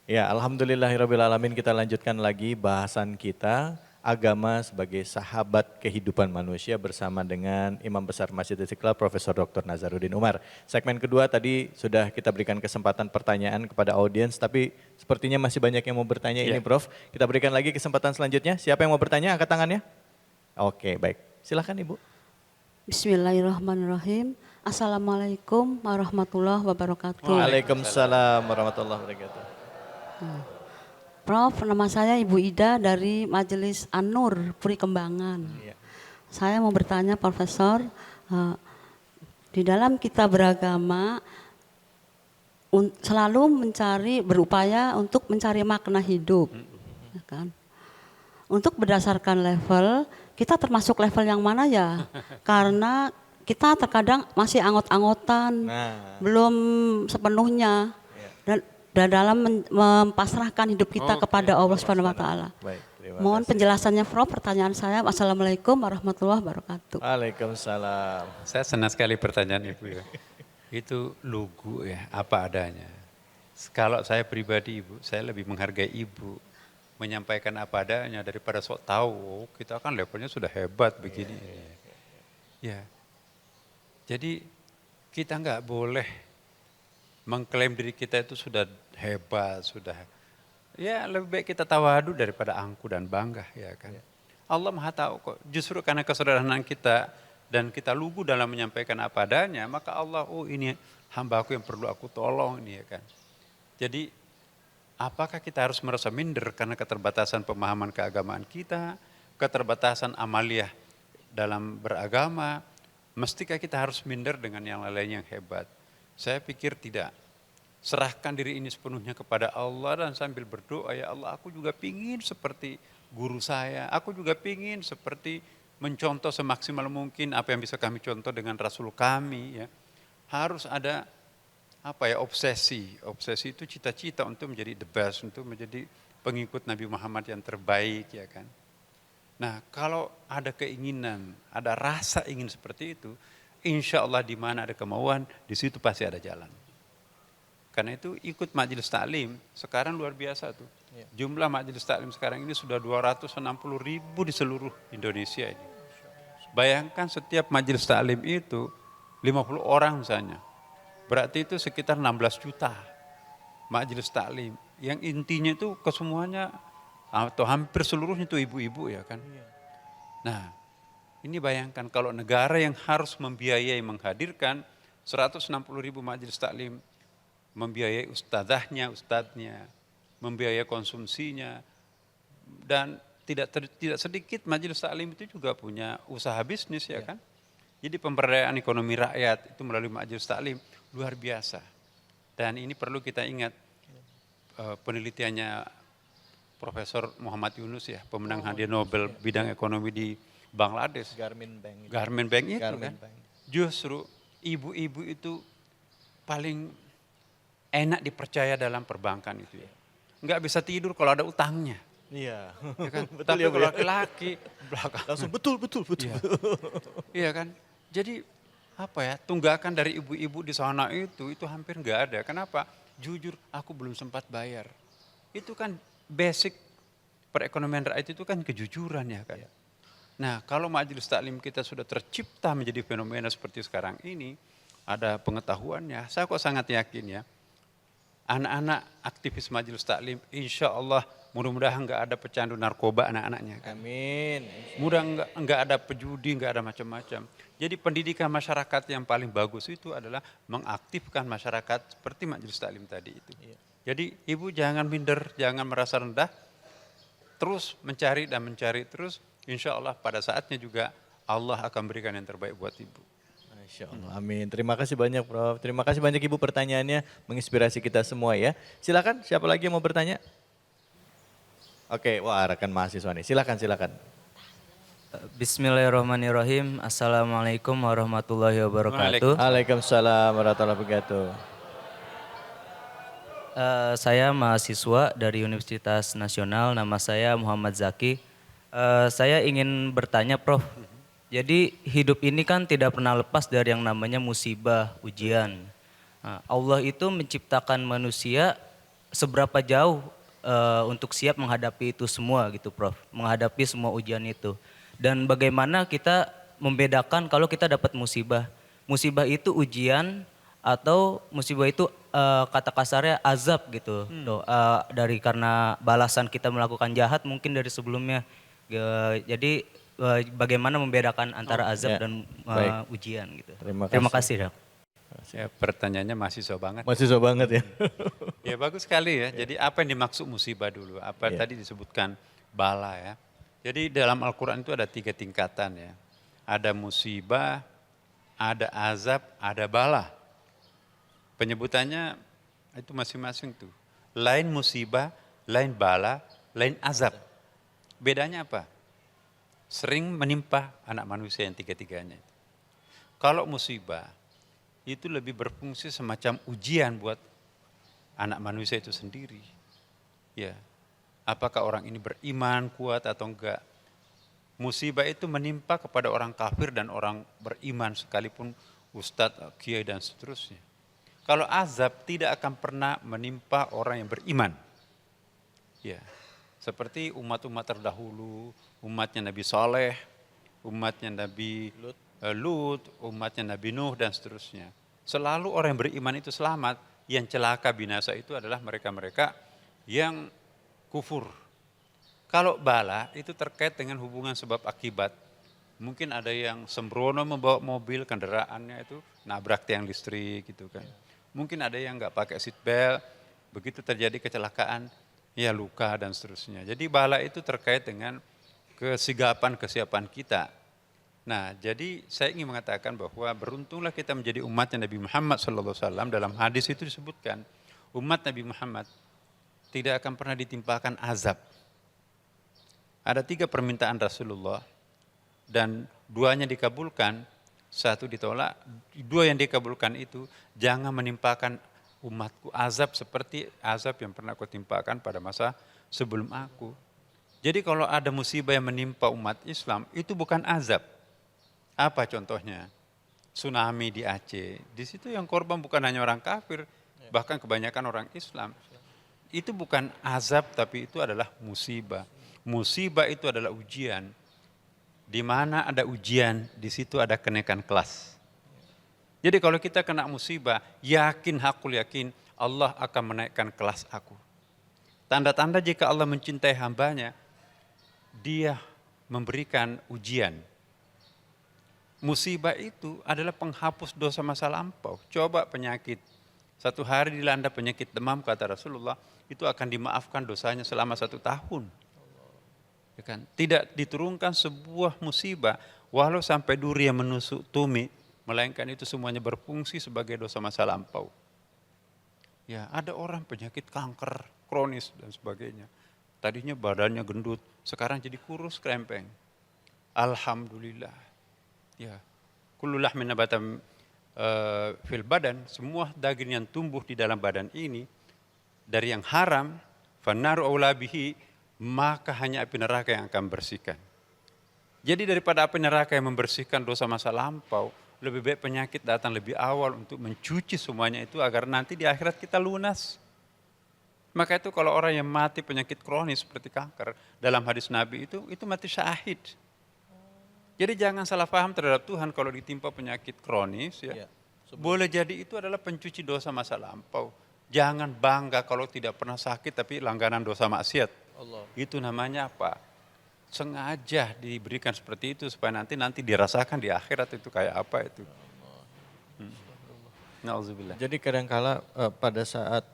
Ya, alhamdulillahirabbil alamin, kita lanjutkan lagi bahasan kita agama sebagai sahabat kehidupan manusia bersama dengan Imam Besar Masjid Istiqlal Profesor Dr. Nazaruddin Umar. Segmen kedua tadi sudah kita berikan kesempatan pertanyaan kepada audiens, tapi sepertinya masih banyak yang mau bertanya ini Prof. Kita berikan lagi kesempatan selanjutnya. Siapa yang mau bertanya? Angkat tangannya. Oke, baik. Silahkan Ibu. Bismillahirrahmanirrahim. Assalamualaikum warahmatullahi wabarakatuh. Waalaikumsalam warahmatullahi wabarakatuh. Prof, nama saya Ibu Ida dari Majelis An-Nur Puri Kembangan. Saya mau bertanya Profesor, di dalam kita beragama selalu berupaya untuk mencari makna hidup, ya kan? Untuk berdasarkan level, kita termasuk level yang mana ya? Karena kita terkadang masih angot-angotan, belum sepenuhnya. Dan dalam mempasrahkan hidup kita kepada Allah Subhanahu wa taala. Mohon penjelasannya Prof. Pertanyaan saya. Wassalamualaikum warahmatullahi wabarakatuh. Waalaikumsalam. Saya senang sekali pertanyaan Ibu ya. Itu lugu ya, apa adanya. Kalau saya pribadi Ibu, saya lebih menghargai Ibu menyampaikan apa adanya daripada sok tahu. Oh, kita kan levelnya sudah hebat begini. Ya. Jadi kita nggak boleh mengklaim diri kita itu sudah hebat, sudah ya lebih baik kita tawadu daripada angku dan bangga ya kan. Allah Maha tahu kok. Justru karena kesederhanaan kita dan kita lugu dalam menyampaikan apa adanya, maka Allah, oh ini hambaku yang perlu aku tolong ini ya kan. Jadi apakah kita harus merasa minder karena keterbatasan pemahaman keagamaan kita, keterbatasan amaliah dalam beragama, mestikah kita harus minder dengan yang lain yang hebat? Saya pikir tidak. Serahkan diri ini sepenuhnya kepada Allah dan sambil berdoa, ya Allah aku juga pingin seperti guru saya, aku juga pingin seperti mencontoh semaksimal mungkin apa yang bisa kami contoh dengan Rasul kami. Ya. Harus ada obsesi. Obsesi itu cita-cita untuk menjadi the best, untuk menjadi pengikut Nabi Muhammad yang terbaik ya kan. Nah kalau ada keinginan, ada rasa ingin seperti itu, insya Allah di mana ada kemauan, di situ pasti ada jalan. Karena itu ikut majelis taklim, sekarang luar biasa tuh. Jumlah majelis taklim sekarang ini sudah 260.000 di seluruh Indonesia ini. Bayangkan setiap majelis taklim itu 50 orang misalnya. Berarti itu sekitar 16 juta majelis taklim. Yang intinya itu kesemuanya atau hampir seluruhnya itu ibu-ibu ya kan. Nah, ini bayangkan kalau negara yang harus membiayai menghadirkan 160.000 majelis taklim, membiayai ustadznya, membiayai konsumsinya, dan tidak sedikit majelis taklim itu juga punya usaha bisnis ya kan. Jadi pemberdayaan ekonomi rakyat itu melalui majelis taklim luar biasa. Dan ini perlu kita ingat penelitiannya Profesor Muhammad Yunus ya, pemenang hadiah Nobel bidang ekonomi di Bangladesh. Garmen Bank itu kan. Justru ibu-ibu itu paling enak dipercaya dalam perbankan itu ya. Enggak bisa tidur kalau ada utangnya. Iya. Ya kan? Betul Tapi ya, kalau laki-laki belakang. langsung betul. Iya. Iya kan? Jadi tunggakan dari ibu-ibu di sana itu hampir enggak ada. Kenapa? Jujur aku belum sempat bayar. Itu kan basic perekonomian rakyat itu kan kejujuran ya kan. Nah kalau majelis taklim kita sudah tercipta menjadi fenomena seperti sekarang ini, ada pengetahuannya, saya kok sangat yakin ya, anak-anak aktivis majelis taklim insya Allah mudah-mudahan enggak ada pecandu narkoba anak-anaknya kan. Amin. Mudah enggak ada pejudi, enggak ada macam-macam. Jadi pendidikan masyarakat yang paling bagus itu adalah mengaktifkan masyarakat seperti majelis taklim tadi itu. Jadi ibu jangan minder, jangan merasa rendah, terus mencari terus, insya Allah pada saatnya juga Allah akan berikan yang terbaik buat ibu. Masya Allah, amin. Terima kasih banyak Prof. Terima kasih banyak Ibu pertanyaannya, menginspirasi kita semua ya. Silakan, siapa lagi yang mau bertanya? Oke, wah rekan mahasiswa nih, silakan. Bismillahirrahmanirrahim. Assalamualaikum warahmatullahi wabarakatuh. Waalaikumsalam warahmatullahi wabarakatuh. Saya mahasiswa dari Universitas Nasional, nama saya Muhammad Zaki. Saya ingin bertanya Prof, jadi hidup ini kan tidak pernah lepas dari yang namanya musibah, ujian. Allah itu menciptakan manusia seberapa jauh untuk siap menghadapi itu semua gitu Prof, menghadapi semua ujian itu. Dan bagaimana kita membedakan kalau kita dapat musibah. Musibah itu ujian atau musibah itu kata kasarnya azab gitu. Dari karena balasan kita melakukan jahat mungkin dari sebelumnya. Jadi bagaimana membedakan antara azab ya. dan Baik. ujian gitu. Terima kasih Dok. Ya, pertanyaannya mahasiswa banget. Mahasiswa banget ya. Ya bagus sekali ya. Jadi apa yang dimaksud musibah dulu? Apa Ya. tadi disebutkan bala ya. Jadi dalam Al-Quran itu ada 3 tingkatan ya. Ada musibah, ada azab, ada bala. Penyebutannya itu masing-masing tuh. Lain musibah, lain bala, lain azab. Bedanya apa? Sering menimpa anak manusia yang 3-tiganya. Kalau musibah, itu lebih berfungsi semacam ujian buat anak manusia itu sendiri. Ya, apakah orang ini beriman kuat atau enggak? Musibah itu menimpa kepada orang kafir dan orang beriman sekalipun ustadz, kiai dan seterusnya. Kalau azab tidak akan pernah menimpa orang yang beriman. Ya, seperti umat-umat terdahulu, umatnya Nabi Saleh, umatnya Nabi Lut, umatnya Nabi Nuh dan seterusnya. Selalu orang yang beriman itu selamat, yang celaka binasa itu adalah mereka-mereka yang kufur. Kalau bala itu terkait dengan hubungan sebab akibat. Mungkin ada yang sembrono membawa mobil, kendaraannya itu nabrak tiang listrik gitu kan. Mungkin ada yang nggak pakai seat belt, begitu terjadi kecelakaan, ya luka dan seterusnya. Jadi bala itu terkait dengan kesiapan kita. Nah, jadi saya ingin mengatakan bahwa beruntunglah kita menjadi umatnya Nabi Muhammad SAW. Dalam hadis itu disebutkan, umat Nabi Muhammad tidak akan pernah ditimpakan azab. Ada 3 permintaan Rasulullah dan 2-nya dikabulkan, 1 ditolak. 2 yang dikabulkan itu, jangan menimpakan umatku azab seperti azab yang pernah aku timpakan pada masa sebelum aku. Jadi kalau ada musibah yang menimpa umat Islam, itu bukan azab. Apa contohnya? Tsunami di Aceh. Di situ yang korban bukan hanya orang kafir, bahkan kebanyakan orang Islam. Itu bukan azab, tapi itu adalah musibah. Musibah itu adalah ujian. Di mana ada ujian, di situ ada kenaikan kelas. Jadi kalau kita kena musibah, hakul yakin Allah akan menaikkan kelas aku. Tanda-tanda jika Allah mencintai hambanya, Dia memberikan ujian. Musibah itu adalah penghapus dosa masa lampau. Coba penyakit. 1 hari dilanda penyakit demam, kata Rasulullah, itu akan dimaafkan dosanya selama 1 tahun. Ya kan? Tidak diturunkan sebuah musibah, walau sampai duri yang menusuk tumit, melainkan itu semuanya berfungsi sebagai dosa masa lampau. Ya, ada orang penyakit kanker kronis dan sebagainya. Tadinya badannya gendut, sekarang jadi kurus krempeng. Alhamdulillah. Ya, kullu lahmin nabata fil badan, semua daging yang tumbuh di dalam badan ini dari yang haram, fannaru aula bihi, maka hanya api neraka yang akan bersihkan. Jadi daripada api neraka yang membersihkan dosa masa lampau, lebih baik penyakit datang lebih awal untuk mencuci semuanya itu agar nanti di akhirat kita lunas. Maka itu kalau orang yang mati penyakit kronis seperti kanker, dalam hadis Nabi itu mati syahid. Jadi jangan salah paham terhadap Tuhan kalau ditimpa penyakit kronis ya. Boleh jadi itu adalah pencuci dosa masa lampau. Jangan bangga kalau tidak pernah sakit tapi langganan dosa maksiat. Itu namanya apa? Sengaja diberikan seperti itu supaya nanti dirasakan di akhirat itu kayak apa itu. Nauzubillah. Jadi kadangkala pada saat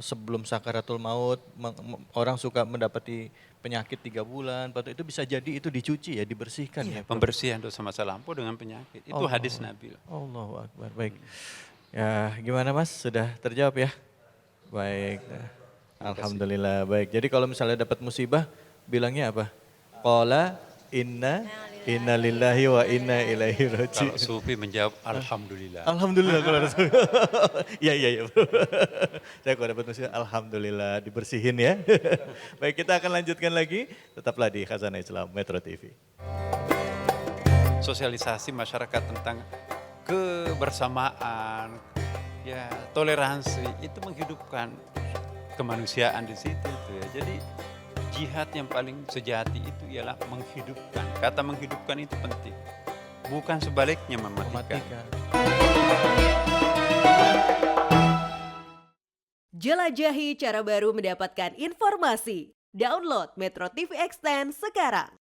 sebelum sakaratul maut orang suka mendapati penyakit 3 bulan, itu bisa jadi itu dicuci ya, dibersihkan ya. Pembersihan dosa masa lampau dengan penyakit. Itu hadis Nabi. Allahu Akbar. Baik. Ya, gimana Mas? Sudah terjawab ya? Baik. Alhamdulillah. Baik. Jadi kalau misalnya dapat musibah, bilangnya apa? Qala inna lillahi wa inna ilaihi raji'un. Kalau sufi menjawab alhamdulillah. Alhamdulillah kalau Rasul. Iya. Saya kalau dapat musibah, alhamdulillah dibersihin ya. Baik, kita akan lanjutkan lagi. Tetaplah di Khazanah Islam Metro TV. Sosialisasi masyarakat tentang kebersamaan, ya toleransi itu menghidupkan kemanusiaan di situ tuh ya. Jadi jihad yang paling sejati itu ialah menghidupkan. Kata menghidupkan itu penting. Bukan sebaliknya mematikan. Mematikan. Jelajahi cara baru mendapatkan informasi. Download Metro TV Extend sekarang.